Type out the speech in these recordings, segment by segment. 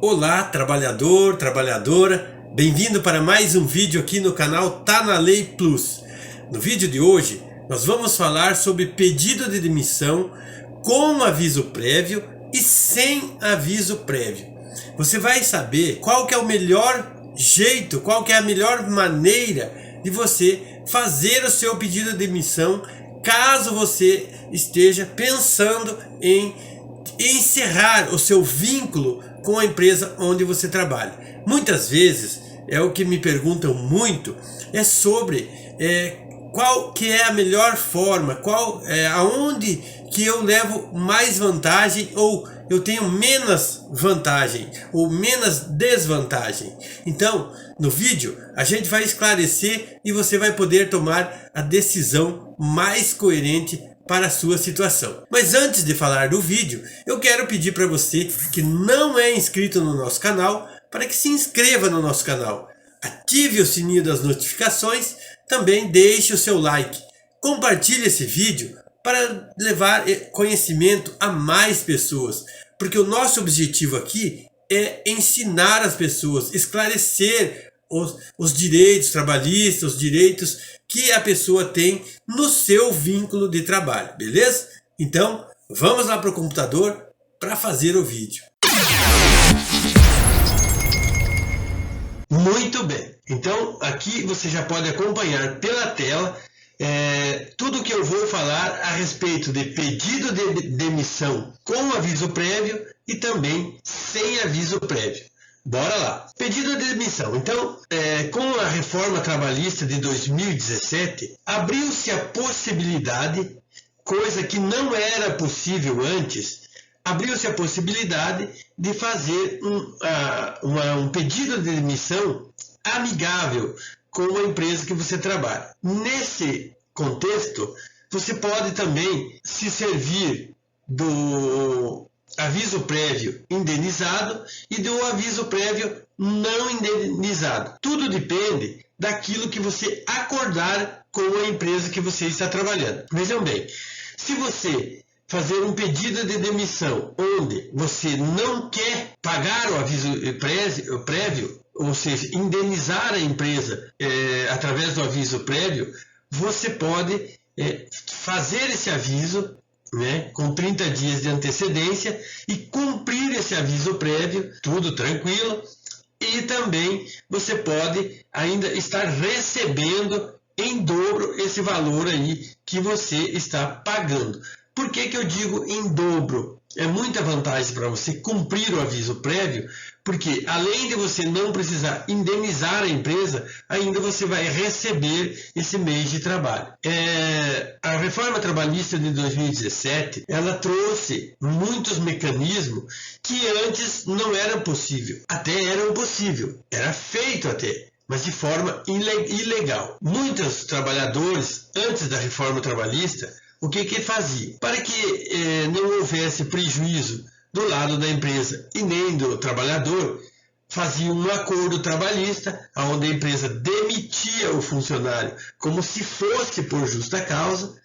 Olá, trabalhador, trabalhadora, bem-vindo para mais um vídeo aqui no canal Tá na Lei Plus. No vídeo de hoje, nós vamos falar sobre pedido de demissão com aviso prévio e sem aviso prévio. Você vai saber qual que é o melhor jeito, qual que é a melhor maneira de você fazer o seu pedido de demissão caso você esteja pensando em encerrar o seu vínculo com a empresa onde você trabalha. Muitas vezes é o que me perguntam muito é sobre qual que é a melhor forma, aonde que eu levo mais vantagem ou eu tenho menos vantagem ou menos desvantagem. Então, no vídeo a gente vai esclarecer e você vai poder tomar a decisão mais coerente para a sua situação. Mas antes de falar do vídeo, eu quero pedir para você que não é inscrito no nosso canal, para que se inscreva no nosso canal. Ative o sininho das notificações, também deixe o seu like. Compartilhe esse vídeo para levar conhecimento a mais pessoas, porque o nosso objetivo aqui é ensinar as pessoas, esclarecer os direitos trabalhistas, os direitos que a pessoa tem no seu vínculo de trabalho, beleza? Então, vamos lá para o computador para fazer o vídeo. Muito bem, então aqui você já pode acompanhar pela tela tudo que eu vou falar a respeito de pedido de demissão com aviso prévio e também sem aviso prévio. Bora lá. Pedido de demissão. Então, com a reforma trabalhista de 2017, abriu-se a possibilidade, coisa que não era possível antes, abriu-se a possibilidade de fazer um pedido de demissão amigável com a empresa que você trabalha. Nesse contexto, você pode também se servir do aviso prévio indenizado e do aviso prévio não indenizado. Tudo depende daquilo que você acordar com a empresa que você está trabalhando. Vejam bem, se você fazer um pedido de demissão onde você não quer pagar o aviso prévio, ou seja, indenizar a empresa através do aviso prévio, você pode fazer esse aviso com 30 dias de antecedência e cumprir esse aviso prévio, tudo tranquilo, e também você pode ainda estar recebendo em dobro esse valor aí que você está pagando. Por que eu digo em dobro? É muita vantagem para você cumprir o aviso prévio, porque além de você não precisar indenizar a empresa, ainda você vai receber esse mês de trabalho. A reforma trabalhista de 2017, ela trouxe muitos mecanismos que antes não eram possível. Até eram possível, era feito até, mas de forma ilegal. Muitos trabalhadores, antes da reforma trabalhista, o que fazia? Para que não houvesse prejuízo do lado da empresa e nem do trabalhador, fazia um acordo trabalhista, onde a empresa demitia o funcionário como se fosse por justa causa,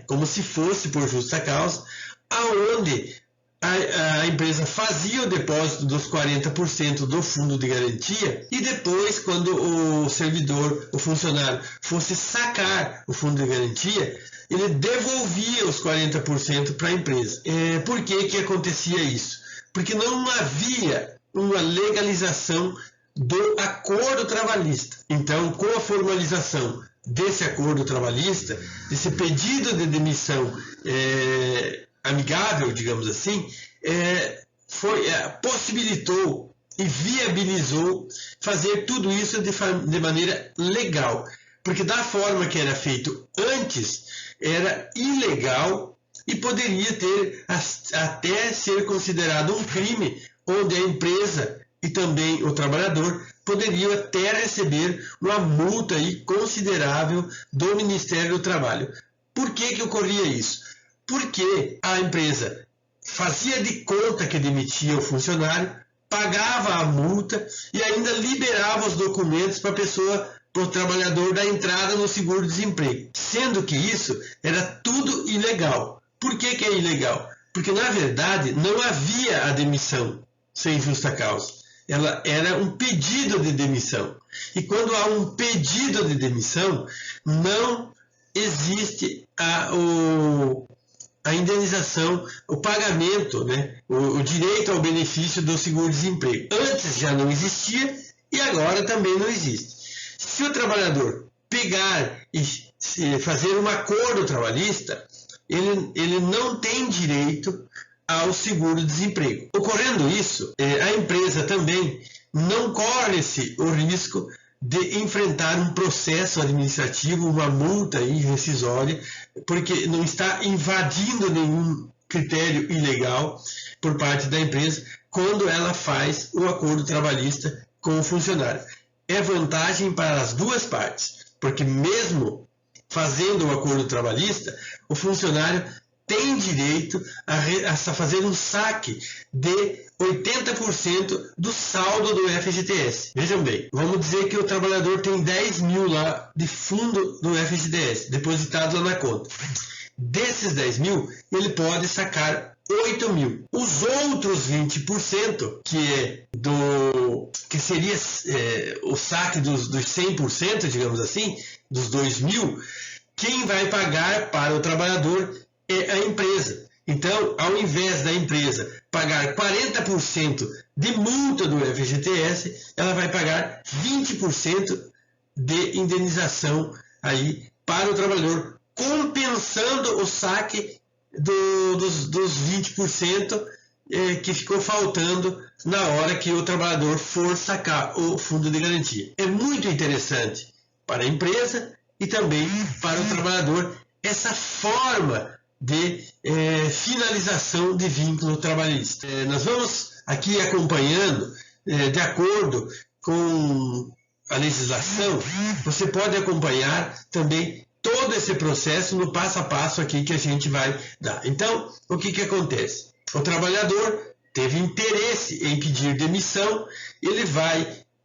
como se fosse por justa causa, aonde a empresa fazia o depósito dos 40% do fundo de garantia e depois, quando o servidor, o funcionário, fosse sacar o fundo de garantia, ele devolvia os 40% para a empresa. Por que acontecia isso? Porque não havia uma legalização do acordo trabalhista. Então, com a formalização desse acordo trabalhista, desse pedido de demissão amigável, digamos assim, possibilitou e viabilizou fazer tudo isso de maneira legal. Porque da forma que era feito antes, era ilegal e poderia até ser considerado um crime, onde a empresa e também o trabalhador poderiam até receber uma multa considerável do Ministério do Trabalho. Por que ocorria isso? Porque a empresa fazia de conta que demitia o funcionário, pagava a multa e ainda liberava os documentos para o trabalhador dar entrada no seguro-desemprego. Sendo que isso era tudo ilegal. Por que é ilegal? Porque, na verdade, não havia a demissão. sem justa causa. Ela era um pedido de demissão. E quando há um pedido de demissão, não existe a indenização, o pagamento, né? o direito ao benefício do seguro-desemprego. Antes já não existia e agora também não existe. Se o trabalhador pegar e fazer um acordo trabalhista, ele não tem direito ao seguro-desemprego. Ocorrendo isso, a empresa também não corre-se o risco de enfrentar um processo administrativo, uma multa rescisória, porque não está invadindo nenhum critério ilegal por parte da empresa quando ela faz o acordo trabalhista com o funcionário. É vantagem para as duas partes, porque mesmo fazendo o acordo trabalhista, o funcionário tem direito a fazer um saque de 80% do saldo do FGTS. Vejam bem, vamos dizer que o trabalhador tem 10 mil lá de fundo do FGTS, depositado lá na conta. Desses 10 mil, ele pode sacar 8 mil. Os outros 20%, que seria o saque dos 100%, digamos assim, dos 2 mil, quem vai pagar para o trabalhador é a empresa. Então, ao invés da empresa pagar 40% de multa do FGTS, ela vai pagar 20% de indenização aí para o trabalhador, compensando o saque dos 20% que ficou faltando na hora que o trabalhador for sacar o fundo de garantia. É muito interessante para a empresa e também para o trabalhador essa forma de finalização de vínculo trabalhista. Nós vamos aqui acompanhando, de acordo com a legislação, você pode acompanhar também todo esse processo no passo a passo aqui que a gente vai dar. Então, o que acontece? O trabalhador teve interesse em pedir demissão, ele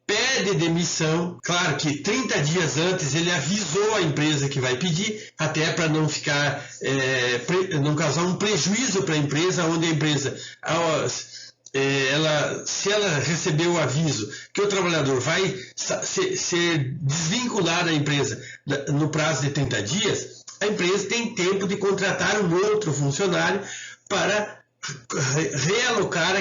pede demissão. Claro que 30 dias antes ele avisou a empresa que vai pedir, até para não ficar, não causar um prejuízo para a empresa, onde a empresa, se ela recebeu o aviso que o trabalhador vai ser desvinculado da empresa no prazo de 30 dias, a empresa tem tempo de contratar um outro funcionário para realocar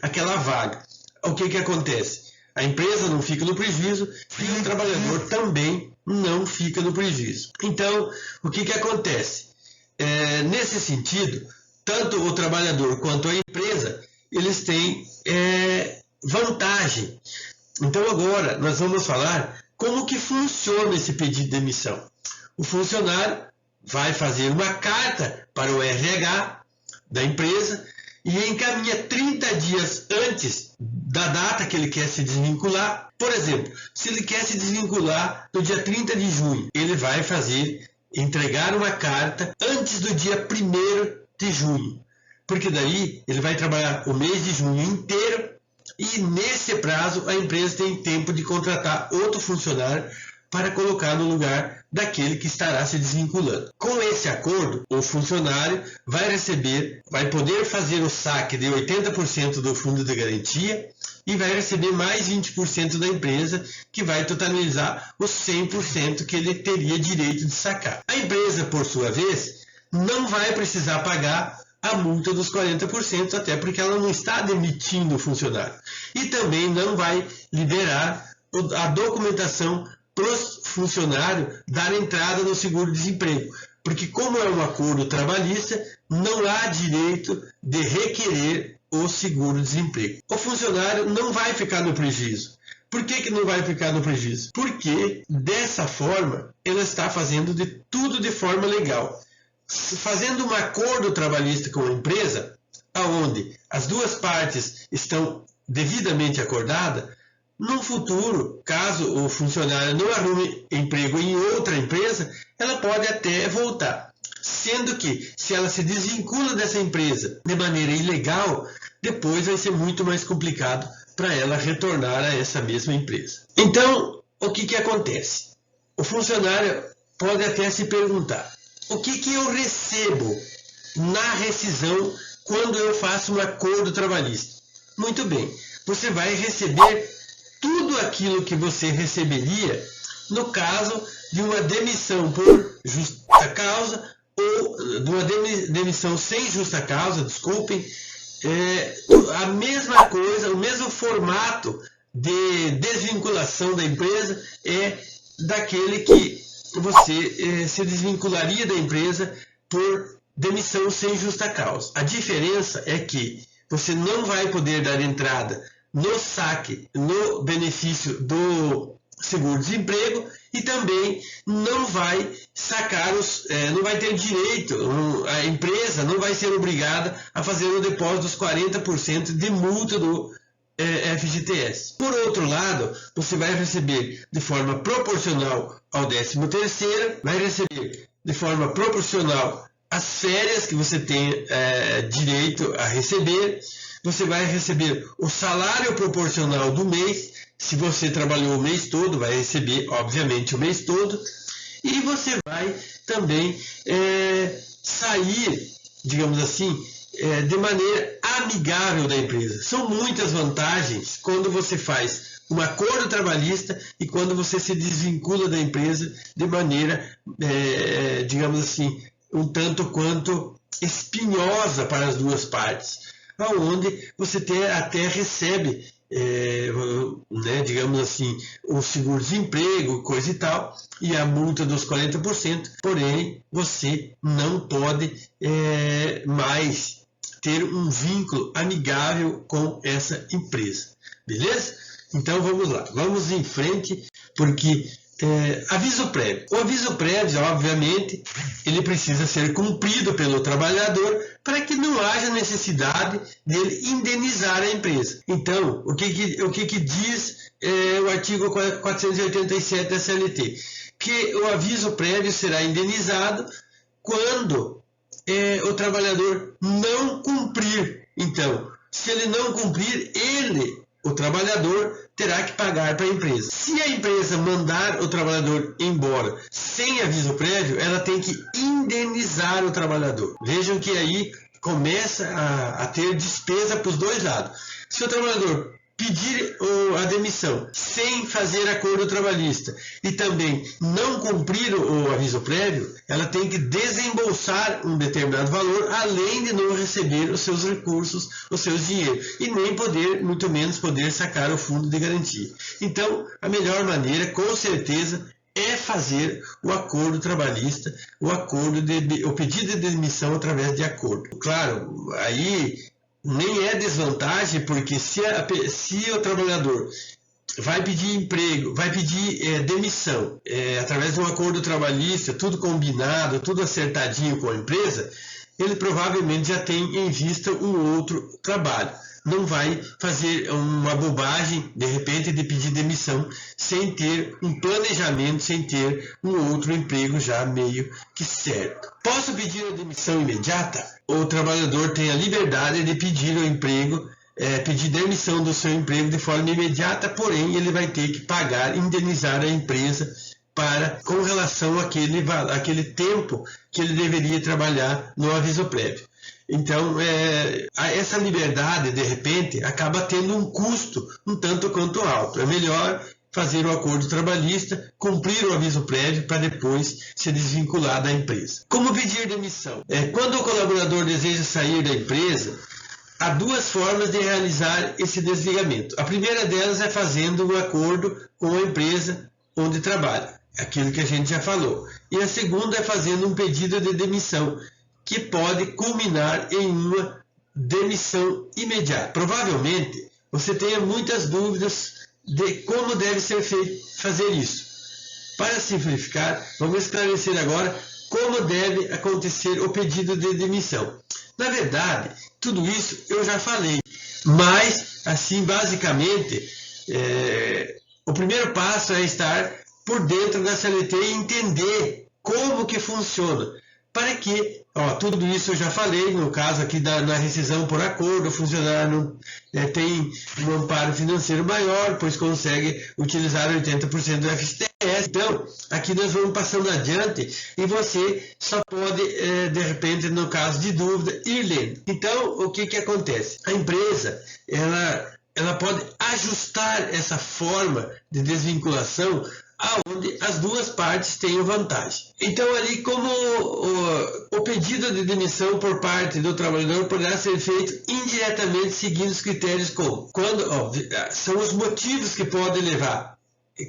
aquela vaga. O que acontece? A empresa não fica no prejuízo e o trabalhador também não fica no prejuízo. Então, o que acontece? Nesse sentido, tanto o trabalhador quanto a empresa, eles têm vantagem. Então, agora, nós vamos falar como que funciona esse pedido de demissão. O funcionário vai fazer uma carta para o RH da empresa e encaminha 30 dias antes da data que ele quer se desvincular. Por exemplo, se ele quer se desvincular no dia 30 de junho, ele vai entregar uma carta antes do dia 1º de junho, porque daí ele vai trabalhar o mês de junho inteiro e nesse prazo a empresa tem tempo de contratar outro funcionário para colocar no lugar daquele que estará se desvinculando. Com esse acordo, o funcionário vai poder fazer o saque de 80% do fundo de garantia e vai receber mais 20% da empresa, que vai totalizar os 100% que ele teria direito de sacar. A empresa, por sua vez, não vai precisar pagar a multa dos 40%, até porque ela não está demitindo o funcionário. E também não vai liberar a documentação para o funcionário dar entrada no seguro-desemprego, porque como é um acordo trabalhista, não há direito de requerer o seguro-desemprego. O funcionário não vai ficar no prejuízo. Por que não vai ficar no prejuízo? Porque dessa forma ela está fazendo tudo de forma legal. Fazendo um acordo trabalhista com a empresa, onde as duas partes estão devidamente acordadas, no futuro, caso o funcionário não arrume emprego em outra empresa, ela pode até voltar. Sendo que, se ela se desvincula dessa empresa de maneira ilegal, depois vai ser muito mais complicado para ela retornar a essa mesma empresa. Então, o que acontece? O funcionário pode até se perguntar: o que eu recebo na rescisão quando eu faço um acordo trabalhista? Muito bem, você vai receber tudo aquilo que você receberia no caso de uma demissão por justa causa ou de uma demissão sem justa causa, desculpem, a mesma coisa, o mesmo formato de desvinculação da empresa é daquele que você se desvincularia da empresa por demissão sem justa causa. A diferença é que você não vai poder dar entrada no saque, no benefício do seguro-desemprego e também não vai sacar não vai ter direito, a empresa não vai ser obrigada a fazer o depósito dos 40% de multa do FGTS. Por outro lado, você vai receber de forma proporcional ao 13º, vai receber de forma proporcional as férias que você tem direito a receber, você vai receber o salário proporcional do mês, se você trabalhou o mês todo, vai receber, obviamente, o mês todo, e você vai também sair, digamos assim, de maneira amigável da empresa. São muitas vantagens quando você faz um acordo trabalhista e quando você se desvincula da empresa de maneira, digamos assim, um tanto quanto espinhosa para as duas partes, onde você até recebe, digamos assim, o seguro-desemprego, coisa e tal, e a multa dos 40%, porém você não pode mais ter um vínculo amigável com essa empresa, beleza? Então vamos lá, vamos em frente, porque aviso prévio. O aviso prévio, obviamente, ele precisa ser cumprido pelo trabalhador para que não haja necessidade dele indenizar a empresa. Então, o que diz o artigo 487 da CLT? Que o aviso prévio será indenizado quando o trabalhador não cumprir. Então, se ele não cumprir, o trabalhador terá que pagar para a empresa. Se a empresa mandar o trabalhador embora sem aviso prévio, ela tem que indenizar o trabalhador. Vejam que aí começa a ter despesa para os dois lados. Se o trabalhador pedir a demissão sem fazer acordo trabalhista e também não cumprir o aviso prévio, ela tem que desembolsar um determinado valor, além de não receber os seus recursos, os seus dinheiros, e nem poder, muito menos poder sacar o fundo de garantia. Então, a melhor maneira, com certeza, é fazer o acordo trabalhista, o pedido de demissão através de acordo. Claro, aí nem é desvantagem, porque se o trabalhador vai pedir emprego, vai pedir demissão através de um acordo trabalhista, tudo combinado, tudo acertadinho com a empresa, ele provavelmente já tem em vista um outro trabalho. Não vai fazer uma bobagem, de repente, de pedir demissão sem ter um planejamento, sem ter um outro emprego já meio que certo. Posso pedir a demissão imediata? O trabalhador tem a liberdade de pedir o emprego, pedir demissão do seu emprego de forma imediata, porém ele vai ter que pagar, indenizar a empresa com relação àquele tempo que ele deveria trabalhar no aviso prévio. Então, essa liberdade, de repente, acaba tendo um custo um tanto quanto alto. É melhor fazer o acordo trabalhista, cumprir o aviso prévio para depois se desvincular da empresa. Como pedir demissão? Quando o colaborador deseja sair da empresa, há duas formas de realizar esse desligamento. A primeira delas é fazendo um acordo com a empresa onde trabalha, aquilo que a gente já falou. E a segunda é fazendo um pedido de demissão, que pode culminar em uma demissão imediata. Provavelmente você tenha muitas dúvidas de como deve ser feito fazer isso. Para simplificar, vamos esclarecer agora como deve acontecer o pedido de demissão. Na verdade, tudo isso eu já falei, mas assim, basicamente, o primeiro passo é estar por dentro da CLT e entender como que funciona. Para que, tudo isso eu já falei, no caso aqui na rescisão por acordo, o funcionário tem um amparo financeiro maior, pois consegue utilizar 80% do FGTS, INSS. Então, aqui nós vamos passando adiante e você só pode, de repente, no caso de dúvida, ir lendo. Então, o que acontece? A empresa, ela pode ajustar essa forma de desvinculação aonde as duas partes tenham vantagem. Então, ali, como o pedido de demissão por parte do trabalhador poderá ser feito indiretamente seguindo os critérios como são os motivos que podem levar,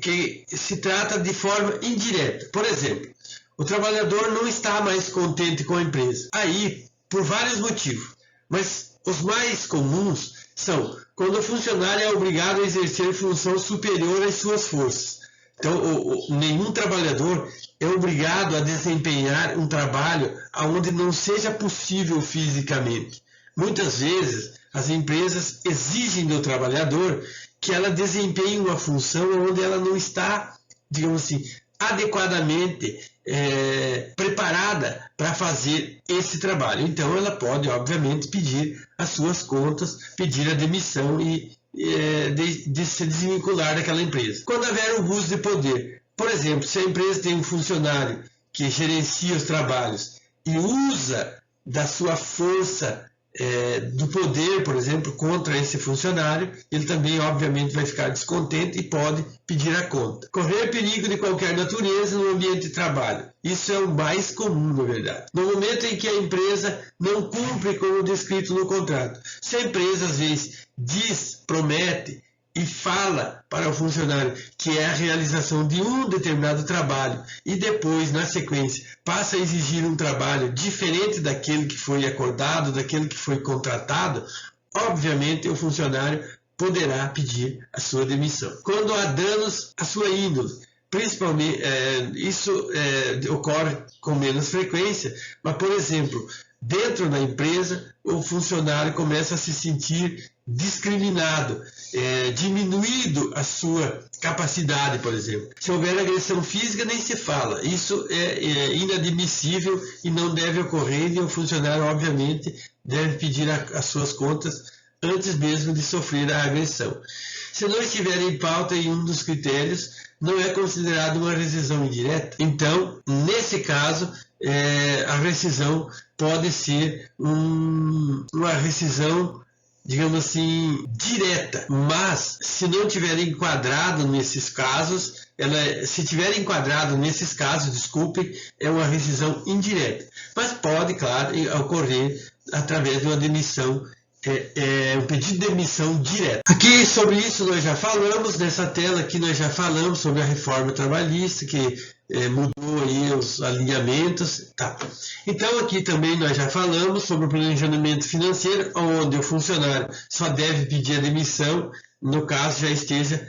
que se trata de forma indireta. Por exemplo, o trabalhador não está mais contente com a empresa. Aí, por vários motivos, mas os mais comuns são quando o funcionário é obrigado a exercer função superior às suas forças. Então, nenhum trabalhador é obrigado a desempenhar um trabalho onde não seja possível fisicamente. Muitas vezes, as empresas exigem do trabalhador que ela desempenhe uma função onde ela não está, digamos assim, adequadamente preparada para fazer esse trabalho. Então, ela pode, obviamente, pedir as suas contas, pedir a demissão e de se desvincular daquela empresa. Quando houver abuso de poder, por exemplo, se a empresa tem um funcionário que gerencia os trabalhos e usa da sua força do poder, por exemplo, contra esse funcionário, ele também, obviamente, vai ficar descontente e pode pedir a conta. Correr perigo de qualquer natureza no ambiente de trabalho. Isso é o mais comum, na verdade. No momento em que a empresa não cumpre com o descrito no contrato. Se a empresa, às vezes, promete e fala para o funcionário que é a realização de um determinado trabalho e depois, na sequência, passa a exigir um trabalho diferente daquele que foi acordado, daquele que foi contratado, obviamente o funcionário poderá pedir a sua demissão. Quando há danos à sua índole, principalmente, isso ocorre com menos frequência, mas, por exemplo, dentro da empresa, o funcionário começa a se sentir discriminado, diminuído a sua capacidade, por exemplo. Se houver agressão física, nem se fala. Isso é inadmissível e não deve ocorrer, e o funcionário, obviamente, deve pedir as suas contas antes mesmo de sofrer a agressão. Se não estiver em pauta em um dos critérios, não é considerado uma rescisão indireta. Então, nesse caso, a rescisão pode ser uma rescisão, digamos assim, direta, mas se não tiver enquadrado nesses casos, se tiver enquadrado nesses casos, desculpe, é uma rescisão indireta. Mas pode, claro, ocorrer através de uma demissão, um pedido de demissão direta. Aqui sobre isso nós já falamos, nessa tela aqui nós já falamos sobre a reforma trabalhista, que mudou aí os alinhamentos. Tá. Então aqui também nós já falamos sobre o planejamento financeiro, onde o funcionário só deve pedir a demissão no caso já esteja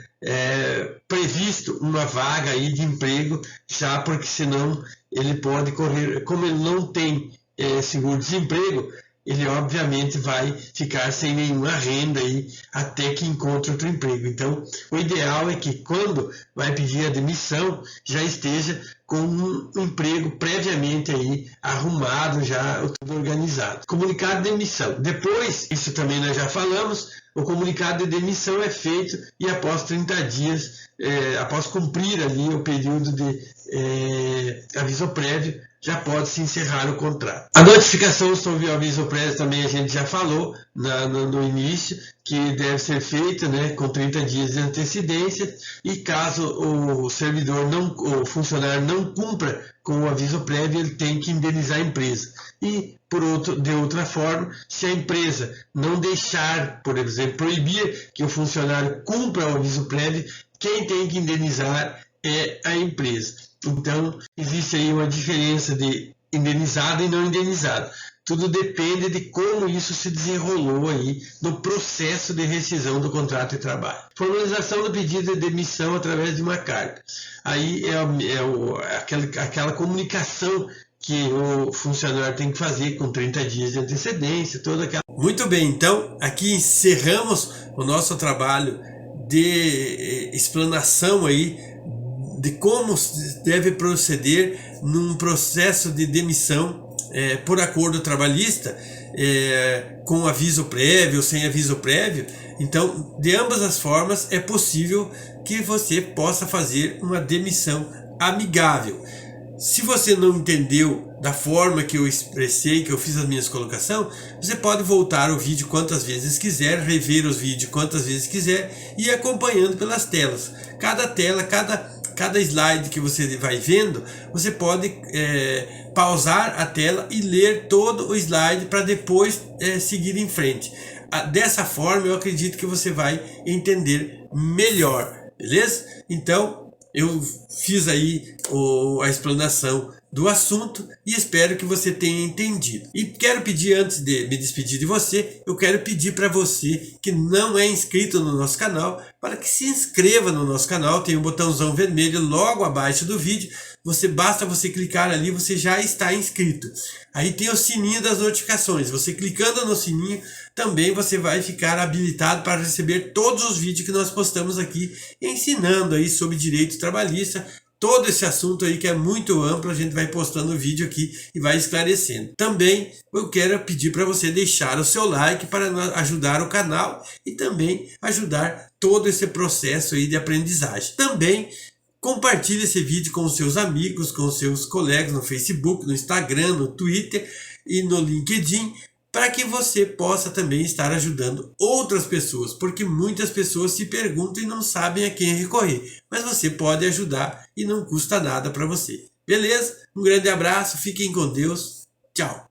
previsto uma vaga aí de emprego, já porque senão ele pode correr, como ele não tem seguro-desemprego, ele obviamente vai ficar sem nenhuma renda aí até que encontre outro emprego. Então, o ideal é que quando vai pedir a demissão, já esteja com um emprego previamente aí arrumado, já tudo organizado. Comunicado de demissão. Depois, isso também nós já falamos, o comunicado de demissão é feito e após 30 dias, após cumprir ali o período de aviso prévio, já pode se encerrar o contrato. A notificação sobre o aviso prévio também a gente já falou no início, que deve ser feita, né, com 30 dias de antecedência, e caso o o funcionário não cumpra com o aviso prévio, ele tem que indenizar a empresa. E, de outra forma, se a empresa não deixar, por exemplo, proibir que o funcionário cumpra o aviso prévio, quem tem que indenizar é a empresa. Então, existe aí uma diferença de indenizado e não indenizado. Tudo depende de como isso se desenrolou aí no processo de rescisão do contrato de trabalho. Formalização do pedido de demissão através de uma carta. Aí aquela comunicação que o funcionário tem que fazer com 30 dias de antecedência, toda aquela... Muito bem, então, aqui encerramos o nosso trabalho de explanação aí de como deve proceder num processo de demissão por acordo trabalhista, com aviso prévio ou sem aviso prévio. Então, de ambas as formas, é possível que você possa fazer uma demissão amigável. Se você não entendeu da forma que eu expressei, que eu fiz as minhas colocações, você pode voltar o vídeo quantas vezes quiser, rever os vídeos quantas vezes quiser e ir acompanhando pelas telas. Cada tela, cada slide que você vai vendo, você pode pausar a tela e ler todo o slide para depois seguir em frente. Dessa forma, eu acredito que você vai entender melhor, beleza? Então, eu fiz aí a explanação do assunto e espero que você tenha entendido. E quero pedir, antes de me despedir de você, eu quero pedir para você que não é inscrito no nosso canal, para que se inscreva no nosso canal. Tem um botãozão vermelho logo abaixo do vídeo. Basta você clicar ali, você já está inscrito. Aí tem o sininho das notificações. Você clicando no sininho, também você vai ficar habilitado para receber todos os vídeos que nós postamos aqui, ensinando aí sobre direito trabalhista, todo esse assunto aí que é muito amplo. A gente vai postando o vídeo aqui e vai esclarecendo. Também eu quero pedir para você deixar o seu like para ajudar o canal e também ajudar todo esse processo aí de aprendizagem. Também compartilhe esse vídeo com os seus amigos, com os seus colegas no Facebook, no Instagram, no Twitter e no LinkedIn, para que você possa também estar ajudando outras pessoas, porque muitas pessoas se perguntam e não sabem a quem recorrer, mas você pode ajudar e não custa nada para você. Beleza? Um grande abraço, fiquem com Deus, tchau!